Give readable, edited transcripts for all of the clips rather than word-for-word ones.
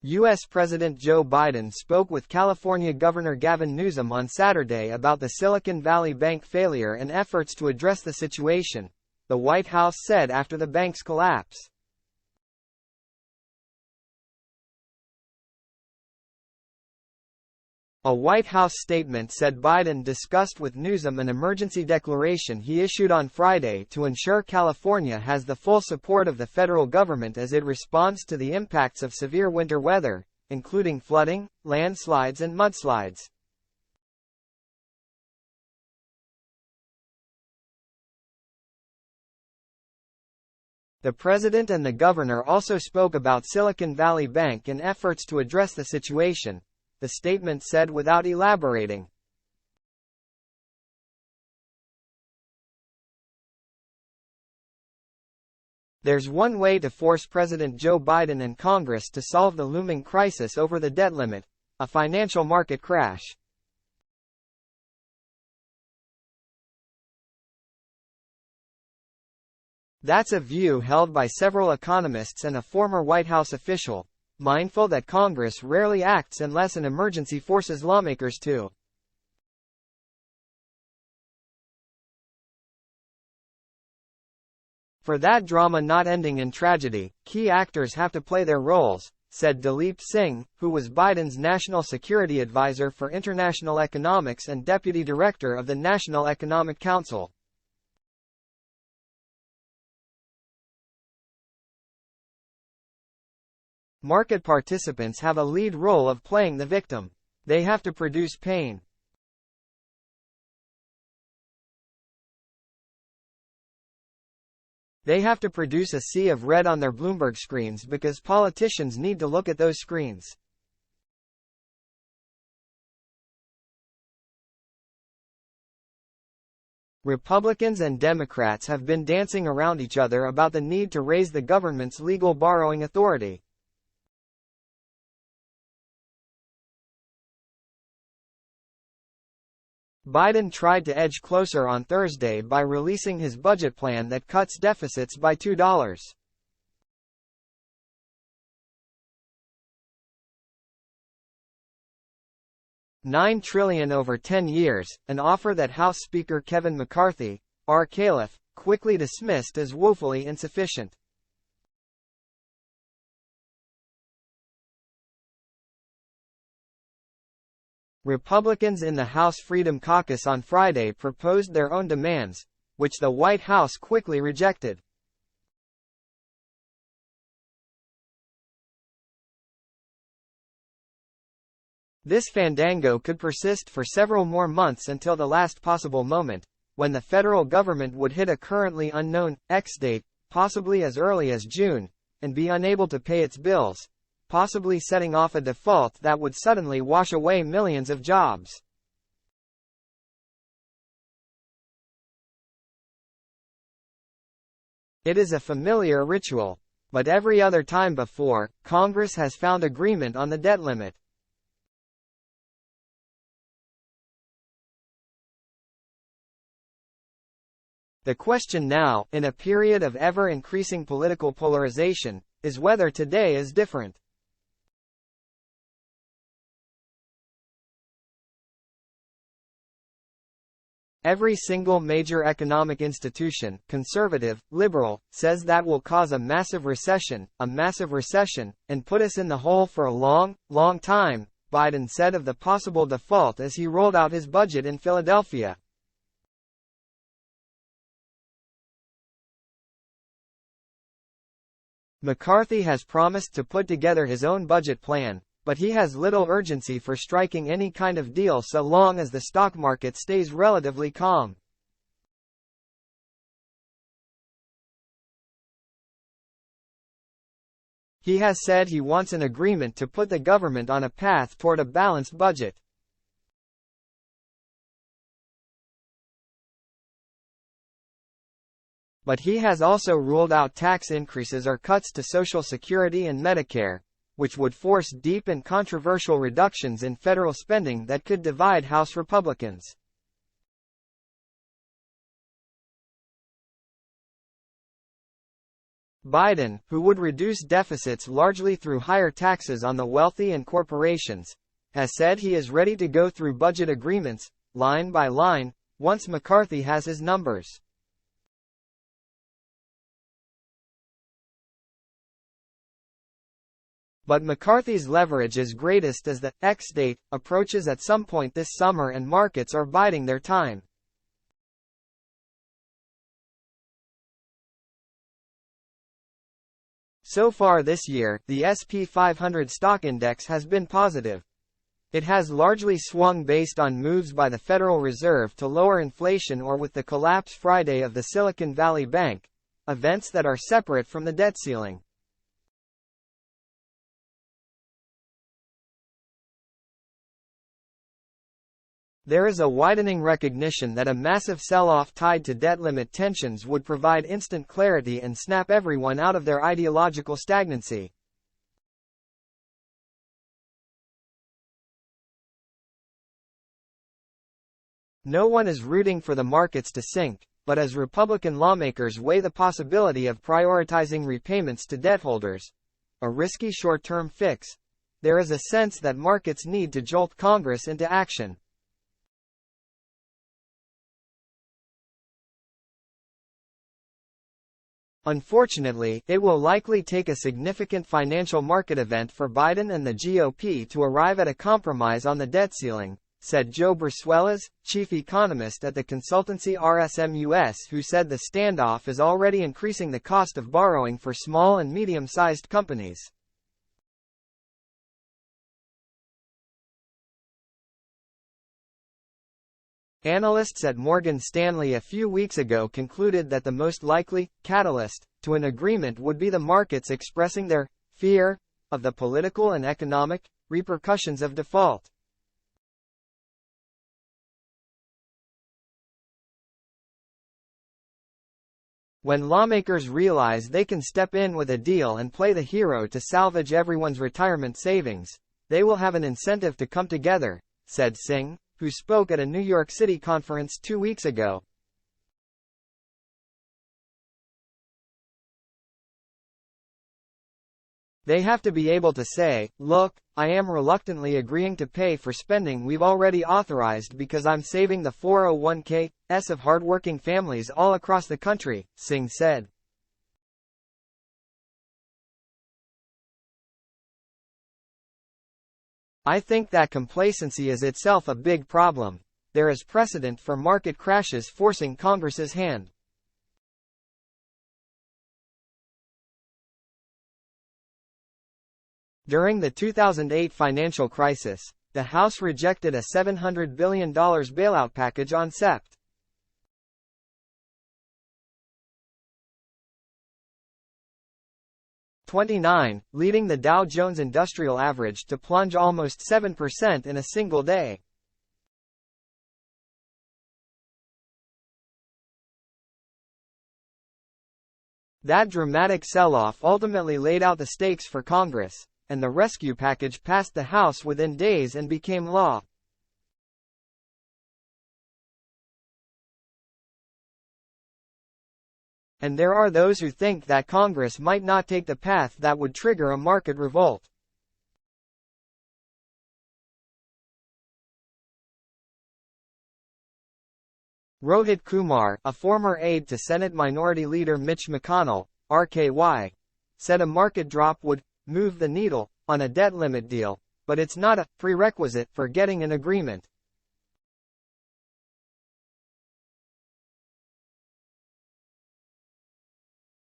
U.S. President Joe Biden spoke with California Governor Gavin Newsom on Saturday about the Silicon Valley Bank failure and efforts to address the situation, the White House said after the bank's collapse. A White House statement said Biden discussed with Newsom an emergency declaration he issued on Friday to ensure California has the full support of the federal government as it responds to the impacts of severe winter weather, including flooding, landslides and mudslides. The president and the governor also spoke about Silicon Valley Bank and efforts to address the situation, the statement said without elaborating. There's one way to force President Joe Biden and Congress to solve the looming crisis over the debt limit: a financial market crash. That's a view held by several economists and a former White House official, mindful that Congress rarely acts unless an emergency forces lawmakers to. For that drama not ending in tragedy, key actors have to play their roles, said Dileep Singh, who was Biden's national security advisor for international economics and deputy director of the National Economic Council. Market participants have a lead role of playing the victim. They have to produce pain. They have to produce a sea of red on their Bloomberg screens because politicians need to look at those screens. Republicans and Democrats have been dancing around each other about the need to raise the government's legal borrowing authority. Biden tried to edge closer on Thursday by releasing his budget plan that cuts deficits by $2.9 trillion over 10 years, an offer that House Speaker Kevin McCarthy, R. Calif, quickly dismissed as woefully insufficient. Republicans in the House Freedom Caucus on Friday proposed their own demands, which the White House quickly rejected. This fandango could persist for several more months until the last possible moment, when the federal government would hit a currently unknown X date, possibly as early as June, and be unable to pay its bills, possibly setting off a default that would suddenly wash away millions of jobs. It is a familiar ritual, but every other time before, Congress has found agreement on the debt limit. The question now, in a period of ever-increasing political polarization, is whether today is different. Every single major economic institution, conservative, liberal, says that will cause a massive recession, and put us in the hole for a long, long time, Biden said of the possible default as he rolled out his budget in Philadelphia. McCarthy has promised to put together his own budget plan, but he has little urgency for striking any kind of deal so long as the stock market stays relatively calm. He has said he wants an agreement to put the government on a path toward a balanced budget. But he has also ruled out tax increases or cuts to Social Security and Medicare, which would force deep and controversial reductions in federal spending that could divide House Republicans. Biden, who would reduce deficits largely through higher taxes on the wealthy and corporations, has said he is ready to go through budget agreements, line by line, once McCarthy has his numbers. But McCarthy's leverage is greatest as the X date approaches at some point this summer and markets are biding their time. So far this year, the S&P 500 stock index has been positive. It has largely swung based on moves by the Federal Reserve to lower inflation or with the collapse Friday of the Silicon Valley Bank, events that are separate from the debt ceiling. There is a widening recognition that a massive sell-off tied to debt limit tensions would provide instant clarity and snap everyone out of their ideological stagnancy. No one is rooting for the markets to sink, but as Republican lawmakers weigh the possibility of prioritizing repayments to debt holders, a risky short-term fix, there is a sense that markets need to jolt Congress into action. Unfortunately, it will likely take a significant financial market event for Biden and the GOP to arrive at a compromise on the debt ceiling, said Joe Brusuelas, chief economist at the consultancy RSM US, who said the standoff is already increasing the cost of borrowing for small and medium-sized companies. Analysts at Morgan Stanley a few weeks ago concluded that the most likely catalyst to an agreement would be the markets expressing their fear of the political and economic repercussions of default. When lawmakers realize they can step in with a deal and play the hero to salvage everyone's retirement savings, they will have an incentive to come together, said Singh, who spoke at a New York City conference 2 weeks ago. They have to be able to say, look, I am reluctantly agreeing to pay for spending we've already authorized because I'm saving the 401(k)s of hardworking families all across the country, Singh said. I think that complacency is itself a big problem. There is precedent for market crashes forcing Congress's hand. During the 2008 financial crisis, the House rejected a $700 billion bailout package on SEPT. Leading the Dow Jones Industrial Average to plunge almost 7% in a single day. That dramatic sell-off ultimately laid out the stakes for Congress, and the rescue package passed the House within days and became law. And there are those who think that Congress might not take the path that would trigger a market revolt. Rohit Kumar, a former aide to Senate Minority Leader Mitch McConnell, RKY, said a market drop would move the needle on a debt limit deal, but it's not a prerequisite for getting an agreement.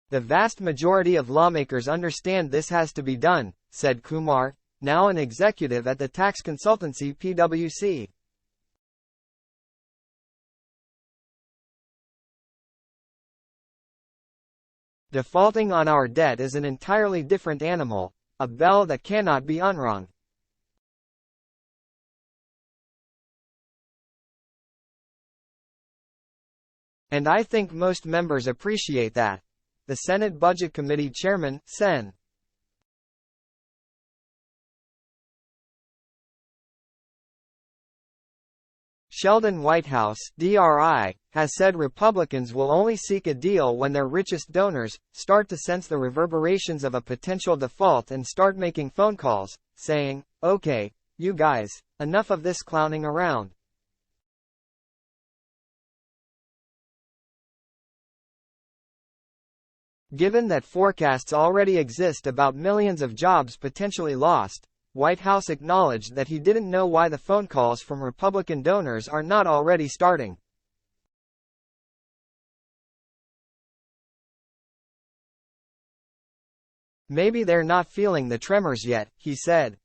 The vast majority of lawmakers understand this has to be done, said Kumar, now an executive at the tax consultancy PwC. Defaulting on our debt is an entirely different animal, a bell that cannot be unrung. And I think most members appreciate that. The Senate Budget Committee Chairman, Sen. Sheldon Whitehouse, DRI, has said Republicans will only seek a deal when their richest donors start to sense the reverberations of a potential default and start making phone calls, saying, "Okay, you guys, enough of this clowning around." Given that forecasts already exist about millions of jobs potentially lost, Whitehouse acknowledged that he didn't know why the phone calls from Republican donors are not already starting. "Maybe they're not feeling the tremors yet," he said.